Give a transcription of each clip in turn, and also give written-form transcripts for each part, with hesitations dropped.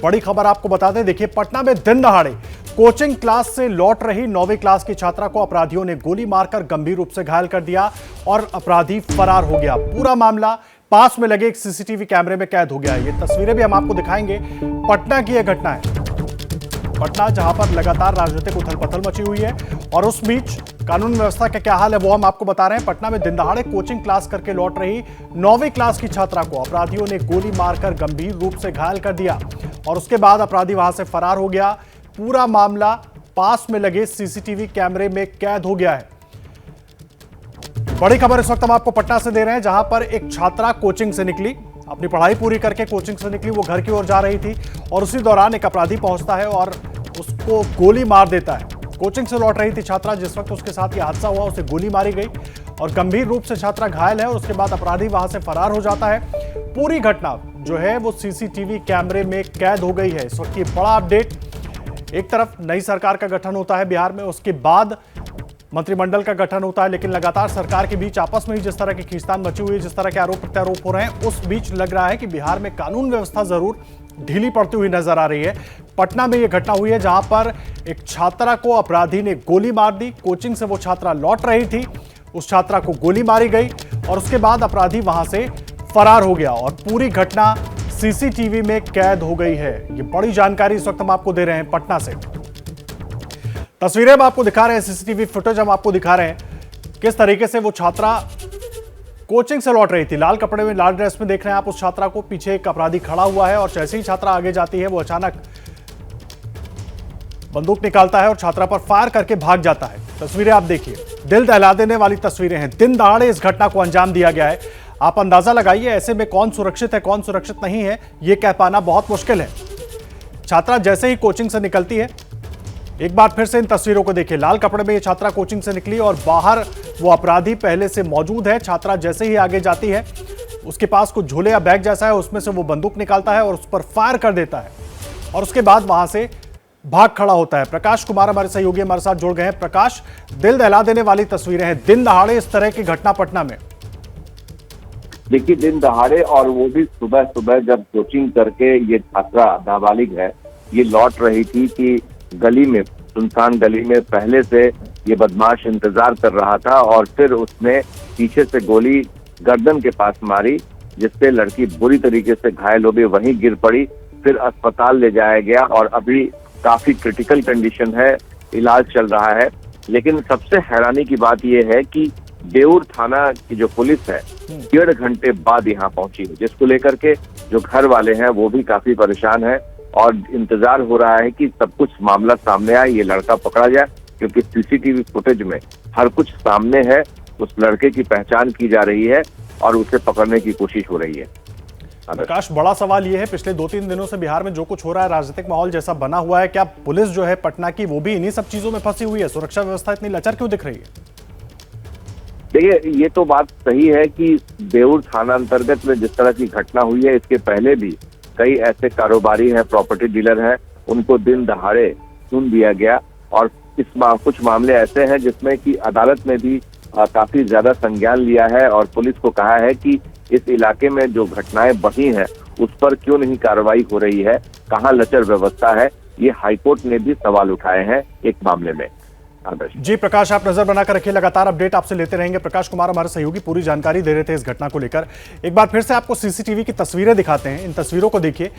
बड़ी खबर आपको बता दें। देखिए, पटना में दिन दहाड़े कोचिंग क्लास से लौट रही 9वीं क्लास की छात्रा को अपराधियों ने गोली मारकर गंभीर रूप से घायल कर दिया और अपराधी फरार हो गया। पूरा मामला पास में लगे एक सीसीटीवी कैमरे में कैद हो गया। ये तस्वीरें भी हम आपको दिखाएंगे। पटना की यह घटना है। पटना जहां पर लगातार राजनीतिक उथल पुथल मची हुई है और उस बीच कानून व्यवस्था का क्या हाल है वो हम आपको बता रहे हैं। पटना में दिन दहाड़े कोचिंग क्लास करके लौट रही 9वीं क्लास की छात्रा को अपराधियों ने गोली मारकर गंभीर रूप से घायल कर दिया और उसके बाद अपराधी वहां से फरार हो गया। पूरा मामला पास में लगे सीसीटीवी कैमरे में कैद हो गया है। बड़ी खबर इस वक्त हम आपको पटना से दे रहे हैं, जहां पर एक छात्रा कोचिंग से निकली, अपनी पढ़ाई पूरी करके कोचिंग से निकली, वो घर की ओर जा रही थी और उसी दौरान एक अपराधी पहुंचता है और उसको गोली मार देता है। कोचिंग से लौट रही थी छात्रा, जिस वक्त उसके साथ यह हादसा हुआ उसे गोली मारी गई और गंभीर रूप से छात्रा घायल है और उसके बाद अपराधी वहां से फरार हो जाता है। पूरी घटना जो है वो सीसीटीवी कैमरे में कैद हो गई है। इस वक्त ये बड़ा अपडेट। एक तरफ नई सरकार का गठन होता है बिहार में, उसके बाद मंत्रिमंडल का गठन होता है, लेकिन लगातार सरकार के बीच आपस में ही जिस तरह की खींचतान मची हुई है, जिस तरह के आरोप प्रत्यारोप हो रहे हैं, उस बीच लग रहा है कि बिहार में कानून व्यवस्था जरूर ढीली पड़ती हुई नजर आ रही है। पटना में यह घटना हुई है जहां पर एक छात्रा को अपराधी ने गोली मार दी। कोचिंग से वो छात्रा लौट रही थी, उस छात्रा को गोली मारी गई और उसके बाद अपराधी वहां से फरार हो गया और पूरी घटना सीसीटीवी में कैद हो गई है। ये बड़ी जानकारी इस वक्त हम आपको दे रहे हैं पटना से। तस्वीरें हम आपको दिखा रहे हैं, सीसीटीवी फुटेज हम आपको दिखा रहे हैं किस तरीके से वो छात्रा कोचिंग से लौट रही थी। लाल कपड़े में, लाल ड्रेस में देख रहे हैं आप उस छात्रा को। पीछे एक अपराधी खड़ा हुआ है और जैसे ही छात्रा आगे जाती है वो अचानक बंदूक निकालता है और छात्रा पर फायर करके भाग जाता है। तस्वीरें आप देखिए, दिल दहला देने वाली तस्वीरें हैं। दिन दहाड़े इस घटना को अंजाम दिया गया है। आप अंदाजा लगाइए ऐसे में कौन सुरक्षित है कौन सुरक्षित नहीं है यह कह पाना बहुत मुश्किल है। छात्रा जैसे ही कोचिंग से निकलती है, एक बार फिर से इन तस्वीरों को देखिए। लाल कपड़े में ये छात्रा कोचिंग से निकली और बाहर वो अपराधी पहले से मौजूद है। छात्रा जैसे ही आगे जाती है, उसके पास कुछ झोले या बैग जैसा है, उसमें से वो बंदूक निकालता है और उस पर फायर कर देता है और उसके बाद वहां से भाग खड़ा होता है। प्रकाश कुमार हमारे सहयोगी हमारे साथ जुड़ गए हैं। प्रकाश, दिल दहला देने वाली तस्वीरें हैं, दिन दहाड़े इस तरह की घटना पटना में। देखिए, दिन दहाड़े और वो भी सुबह सुबह, जब कोचिंग करके ये छात्रा नाबालिग है, ये लौट रही थी कि गली में, सुनसान गली में पहले से ये बदमाश इंतजार कर रहा था और फिर उसने पीछे से गोली गर्दन के पास मारी, जिससे लड़की बुरी तरीके से घायल हो गई, वहीं गिर पड़ी। फिर अस्पताल ले जाया गया और अभी काफी क्रिटिकल कंडीशन है, इलाज चल रहा है। लेकिन सबसे हैरानी की बात यह है कि बेउर थाना की जो पुलिस है 1.5 घंटे बाद यहाँ पहुंची है, जिसको लेकर के जो घर वाले हैं वो भी काफी परेशान है और इंतजार हो रहा है कि सब कुछ मामला सामने आए, ये लड़का पकड़ा जाए, क्योंकि सीसीटीवी फुटेज में हर कुछ सामने है। उस लड़के की पहचान की जा रही है और उसे पकड़ने की कोशिश हो रही है। प्रकाश, बड़ा सवाल यह है, पिछले 2-3 दिनों से बिहार में जो कुछ हो रहा है, राजनीतिक माहौल जैसा बना हुआ है, क्या पुलिस जो है पटना की वो भी इन्हीं सब चीजों में फंसी हुई है? सुरक्षा व्यवस्था इतनी लचर क्यों दिख रही है? देखिए, ये तो बात सही है कि बेउर थाना अंतर्गत में जिस तरह की घटना हुई है, इसके पहले भी कई ऐसे कारोबारी हैं, प्रॉपर्टी डीलर हैं, उनको दिन दहाड़े सुन दिया गया और कुछ मामले ऐसे हैं जिसमें कि अदालत में भी काफी ज्यादा संज्ञान लिया है और पुलिस को कहा है कि इस इलाके में जो घटनाएं बढ़ी हैं उस पर क्यों नहीं कार्रवाई हो रही है, कहाँ लचर व्यवस्था है। ये हाईकोर्ट ने भी सवाल उठाए हैं एक मामले में। जी प्रकाश, आप नजर बनाकर रखिए, लगातार अपडेट आपसे लेते रहेंगे। प्रकाश कुमार हमारे सहयोगी पूरी जानकारी दे रहे थे इस घटना को लेकर। एक बार फिर से आपको सीसीटीवी की तस्वीरें दिखाते हैं। इन तस्वीरों को देखिए।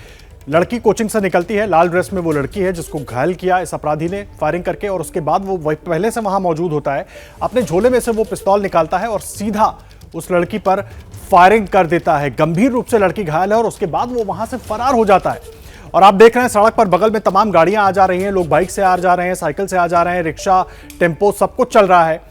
लड़की कोचिंग से निकलती है, लाल ड्रेस में वो लड़की है जिसको घायल किया इस अपराधी ने फायरिंग करके और उसके बाद वो पहले से वहां मौजूद होता है। अपने झोले में से वो पिस्तौल निकालता है और सीधा उस लड़की पर फायरिंग कर देता है। गंभीर रूप से लड़की घायल है और उसके बाद वो वहां से फरार हो जाता है। और आप देख रहे हैं सड़क पर बगल में तमाम गाड़ियां आ जा रही हैं, लोग बाइक से आ जा रहे हैं, साइकिल से आ जा रहे हैं, रिक्शा, टेम्पो, सब कुछ चल रहा है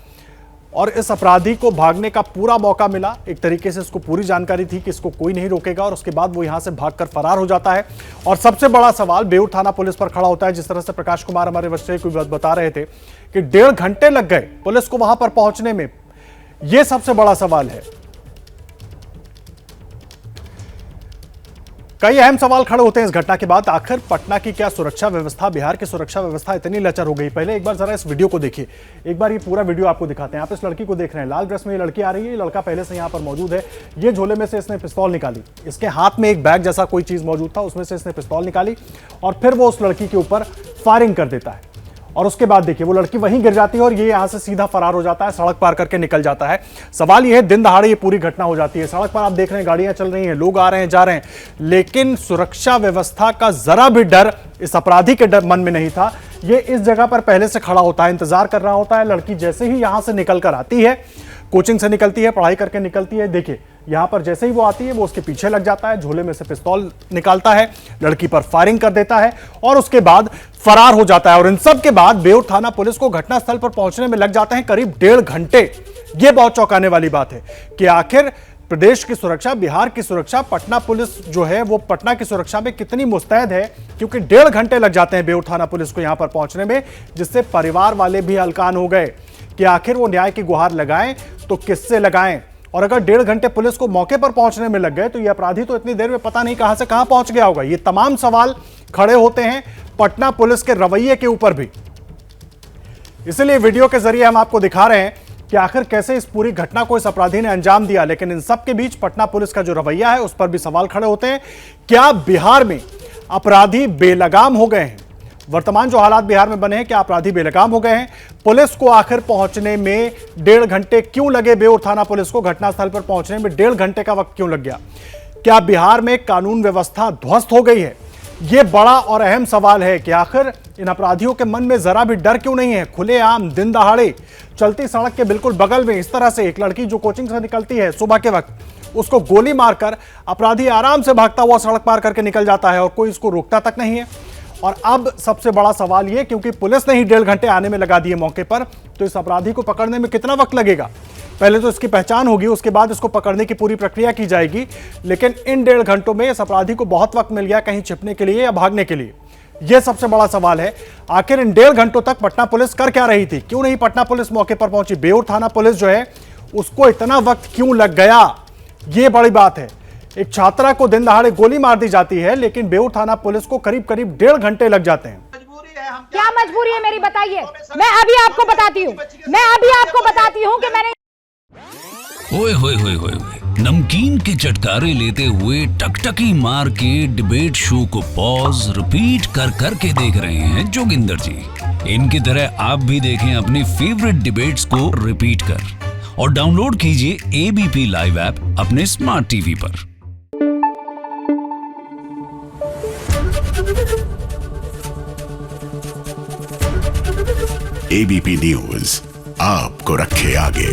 और इस अपराधी को भागने का पूरा मौका मिला। एक तरीके से इसको पूरी जानकारी थी कि इसको कोई नहीं रोकेगा और उसके बाद वो यहां से भागकर फरार हो जाता है। और सबसे बड़ा सवाल बेउर थाना पुलिस पर खड़ा होता है। जिस तरह से प्रकाश कुमार हमारे वरिष्ठ को बता रहे थे कि 1.5 घंटे लग गए पुलिस को वहां पर पहुंचने में, यह सबसे बड़ा सवाल है। कई अहम सवाल खड़े होते हैं इस घटना के बाद। आखिर पटना की क्या सुरक्षा व्यवस्था, बिहार की सुरक्षा व्यवस्था इतनी लचर हो गई? पहले एक बार जरा इस वीडियो को देखिए, एक बार ये पूरा वीडियो आपको दिखाते हैं। आप इस लड़की को देख रहे हैं, लाल ड्रेस में ये लड़की आ रही है, ये लड़का पहले से यहाँ पर मौजूद है। ये झोले में से इसने पिस्तौल निकाली, इसके हाथ में एक बैग जैसा कोई चीज मौजूद था, उसमें से इसने पिस्तौल निकाली और फिर वो उस लड़की के ऊपर फायरिंग कर देता है। और उसके बाद देखिए वो लड़की वहीं गिर जाती है और ये यहां से सीधा फरार हो जाता है, सड़क पार करके निकल जाता है। सवाल ये है, दिन दहाड़े ये पूरी घटना हो जाती है, सड़क पर आप देख रहे हैं गाड़ियां चल रही हैं, लोग आ रहे हैं जा रहे हैं, लेकिन सुरक्षा व्यवस्था का जरा भी डर इस अपराधी के मन में नहीं था। ये इस जगह पर पहले से खड़ा होता है, इंतजार कर रहा होता है। लड़की जैसे ही यहां से निकल कर आती है, कोचिंग से निकलती है, पढ़ाई करके निकलती है, देखिए यहां पर जैसे ही वो आती है वो उसके पीछे लग जाता है, झोले में से पिस्तौल निकालता है, लड़की पर फायरिंग कर देता है और उसके बाद फरार हो जाता है। और इन सब के बाद बेउर थाना पुलिस को घटनास्थल पर पहुंचने में लग जाते हैं करीब 1.5 घंटे। यह बहुत चौंकाने वाली बात है कि आखिर प्रदेश की सुरक्षा, बिहार की सुरक्षा, पटना पुलिस जो है वो पटना की सुरक्षा में कितनी मुस्तैद है, क्योंकि 1.5 घंटे लग जाते हैं बेउर थाना पुलिस को यहां पर पहुंचने में, जिससे परिवार वाले भी हलकान हो गए कि आखिर वो न्याय की गुहार लगाएं तो किससे लगाएं। और अगर 1.5 घंटे पुलिस को मौके पर पहुंचने में लग गए तो ये अपराधी तो इतनी देर में पता नहीं कहां से कहां पहुंच गया होगा। ये तमाम सवाल खड़े होते हैं पटना पुलिस के रवैये के ऊपर भी। इसलिए वीडियो के जरिए हम आपको दिखा रहे हैं कि आखिर कैसे इस पूरी घटना को इस अपराधी ने अंजाम दिया। लेकिन इन सब के बीच पटना पुलिस का जो रवैया है उस पर भी सवाल खड़े होते हैं। क्या बिहार में अपराधी बेलगाम हो गए हैं? वर्तमान जो हालात बिहार में बने हैं, क्या अपराधी बेलगाम हो गए हैं? पुलिस को आखिर पहुंचने में 1.5 घंटे क्यों लगे? बेउर थाना पुलिस को घटनास्थल पर पहुंचने में 1.5 घंटे का वक्त क्यों लग गया? क्या बिहार में कानून व्यवस्था ध्वस्त हो गई है? यह बड़ा और अहम सवाल है कि आखिर इन अपराधियों के मन में जरा भी डर क्यों नहीं है? खुलेआम दिन दहाड़े चलती सड़क के बिल्कुल बगल में इस तरह से एक लड़की जो कोचिंग से निकलती है सुबह के वक्त, उसको गोली मारकर अपराधी आराम से भागता हुआ सड़क पार करके निकल जाता है और कोई इसको रोकता तक नहीं है। और अब सबसे बड़ा सवाल यह, क्योंकि पुलिस ने ही 1.5 घंटे आने में लगा दिए मौके पर, तो इस अपराधी को पकड़ने में कितना वक्त लगेगा? पहले तो इसकी पहचान होगी, उसके बाद इसको पकड़ने की पूरी प्रक्रिया की जाएगी। लेकिन इन 1.5 घंटों में इस अपराधी को बहुत वक्त मिल गया कहीं छिपने के लिए या भागने के लिए। यह सबसे बड़ा सवाल है। आखिर इन 1.5 घंटों तक पटना पुलिस कर क्या रही थी? क्यों नहीं पटना पुलिस मौके पर पहुंची? बेउर थाना पुलिस जो है उसको इतना वक्त क्यों लग गया? यह बड़ी बात है। एक छात्रा को दिन दहाड़े गोली मार दी जाती है, लेकिन बेउर थाना पुलिस को करीब 1.5 घंटे लग जाते हैं। क्या मजबूरी है मेरी, बताइए। मैं अभी आपको बताती हूँ कि मैंने ओए होए होए होए, नमकीन के चटकारे लेते हुए टकटकी मार के डिबेट शो को पॉज रिपीट कर करके देख रहे हैं जोगिंदर जी। इनकी तरह आप भी देखें अपने फेवरेट डिबेट्स को रिपीट कर और डाउनलोड कीजिए एबीपी लाइव ऐप अपने स्मार्ट टीवी पर। एबीपी न्यूज आपको रखे आगे।